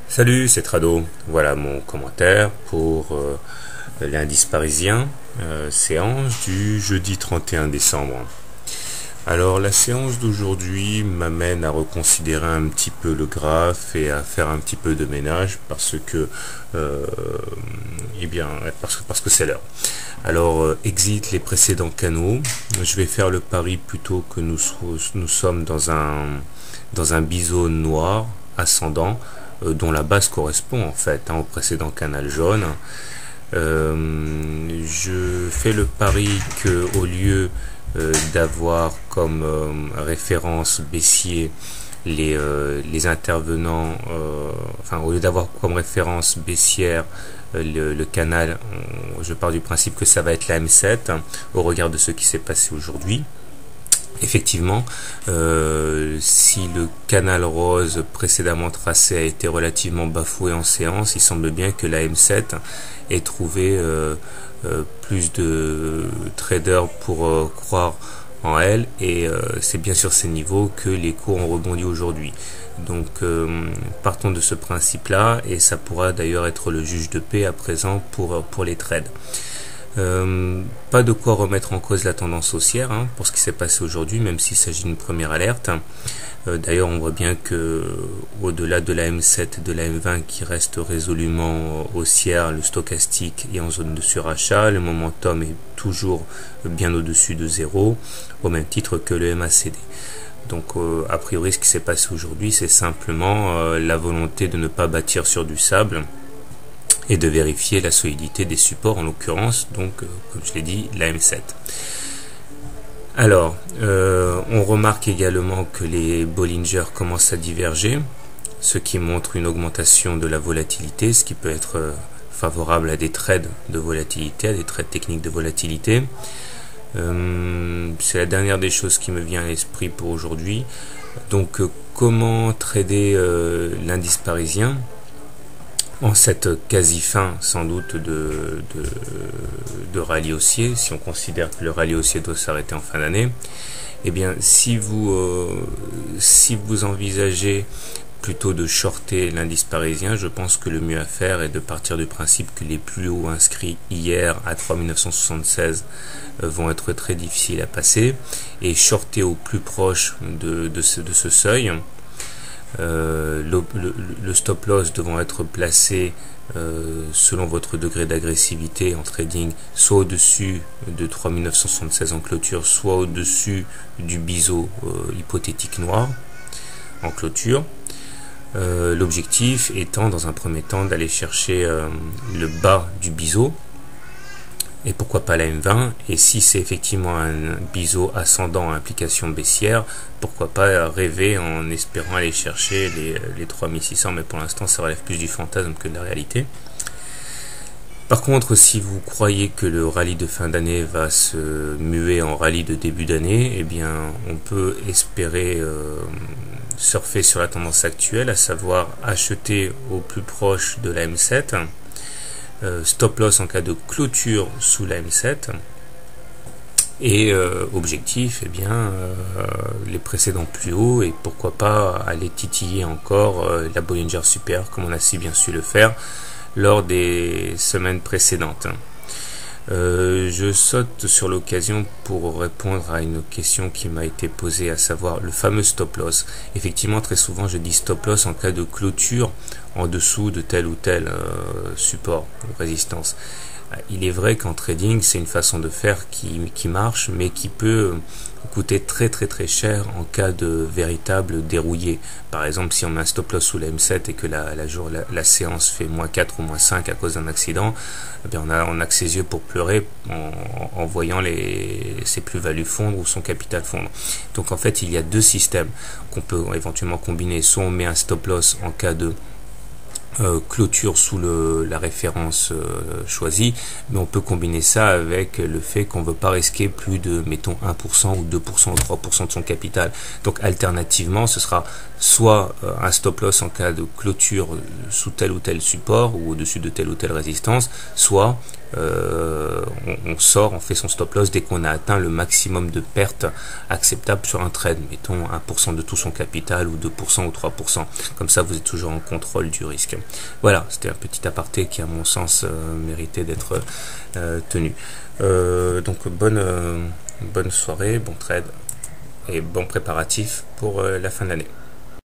Salut, c'est Trado. Voilà mon commentaire pour l'indice parisien, séance du jeudi 31 décembre. Alors la séance d'aujourd'hui m'amène à reconsidérer un petit peu le graphe et à faire un petit peu de ménage parce que parce que c'est l'heure. Alors exit les précédents canaux. Je vais faire le pari plutôt que nous sommes dans un biseau noir ascendant dont la base correspond en fait au précédent canal jaune. Je fais le pari que au lieu d'avoir comme référence baissier les intervenants, au lieu d'avoir comme référence baissière le canal, je pars du principe que ça va être la M7 au regard de ce qui s'est passé aujourd'hui. Effectivement, si le canal rose précédemment tracé a été relativement bafoué en séance, il semble bien que la M7 ait trouvé plus de traders pour croire en elle, et c'est bien sur ces niveaux que les cours ont rebondi aujourd'hui. Donc partons de ce principe-là, et ça pourra d'ailleurs être le juge de paix à présent pour les trades. Pas de quoi remettre en cause la tendance haussière pour ce qui s'est passé aujourd'hui, même s'il s'agit d'une première alerte. D'ailleurs, on voit bien que au-delà de la M7 et de la M20 qui restent résolument haussière, le stochastique est en zone de surachat, le momentum est toujours bien au-dessus de 0, au même titre que le MACD. Donc a priori, ce qui s'est passé aujourd'hui, c'est simplement la volonté de ne pas bâtir sur du sable et de vérifier la solidité des supports, en l'occurrence, donc, comme je l'ai dit, la M7. Alors, on remarque également que les Bollinger commencent à diverger, ce qui montre une augmentation de la volatilité, ce qui peut être favorable à des trades de volatilité, à des trades techniques de volatilité. C'est la dernière des choses qui me vient à l'esprit pour aujourd'hui. Donc, comment trader l'indice parisien en cette quasi-fin sans doute de rallye haussier, si on considère que le rallye haussier doit s'arrêter en fin d'année. Eh bien, si vous envisagez plutôt de shorter l'indice parisien, je pense que le mieux à faire est de partir du principe que les plus hauts inscrits hier à 3976 vont être très difficiles à passer, et shorter au plus proche de ce seuil. Le stop loss devant être placé selon votre degré d'agressivité en trading, soit au-dessus de 3976 en clôture, soit au-dessus du biseau hypothétique noir en clôture. L'objectif étant dans un premier temps d'aller chercher le bas du biseau, et pourquoi pas la M20, et si c'est effectivement un biseau ascendant à implication baissière, pourquoi pas rêver en espérant aller chercher les 3600, mais pour l'instant ça relève plus du fantasme que de la réalité. Par contre, si vous croyez que le rallye de fin d'année va se muer en rallye de début d'année, eh bien on peut espérer surfer sur la tendance actuelle, à savoir acheter au plus proche de la M7, stop loss en cas de clôture sous la M7, et objectif, eh bien les précédents plus hauts, et pourquoi pas aller titiller encore la Bollinger Super comme on a si bien su le faire lors des semaines précédentes. Je saute sur l'occasion pour répondre à une question qui m'a été posée, à savoir le fameux stop loss. Effectivement, très souvent je dis stop loss en cas de clôture en dessous de tel ou tel support ou résistance. Il est vrai qu'en trading, c'est une façon de faire qui marche, mais qui peut coûter très cher en cas de véritable dérouillé. Par exemple, si on met un stop loss sous la M7 et que la séance fait -4 ou -5 à cause d'un accident, eh bien on a que ses yeux pour pleurer en voyant ses plus-values fondre ou son capital fondre. Donc en fait, il y a deux systèmes qu'on peut éventuellement combiner. Soit on met un stop loss en cas de clôture sous la référence choisie, mais on peut combiner ça avec le fait qu'on ne veut pas risquer plus de, mettons, 1% ou 2% ou 3% de son capital. Donc alternativement, ce sera soit un stop loss en cas de clôture sous tel ou tel support ou au-dessus de telle ou telle résistance, soit on sort, on fait son stop loss dès qu'on a atteint le maximum de pertes acceptable sur un trade, mettons 1% de tout son capital ou 2% ou 3%. Comme ça, vous êtes toujours en contrôle du risque. Voilà, c'était un petit aparté qui, à mon sens, méritait d'être tenu. Donc, bonne soirée, bon trade et bon préparatif pour la fin de l'année.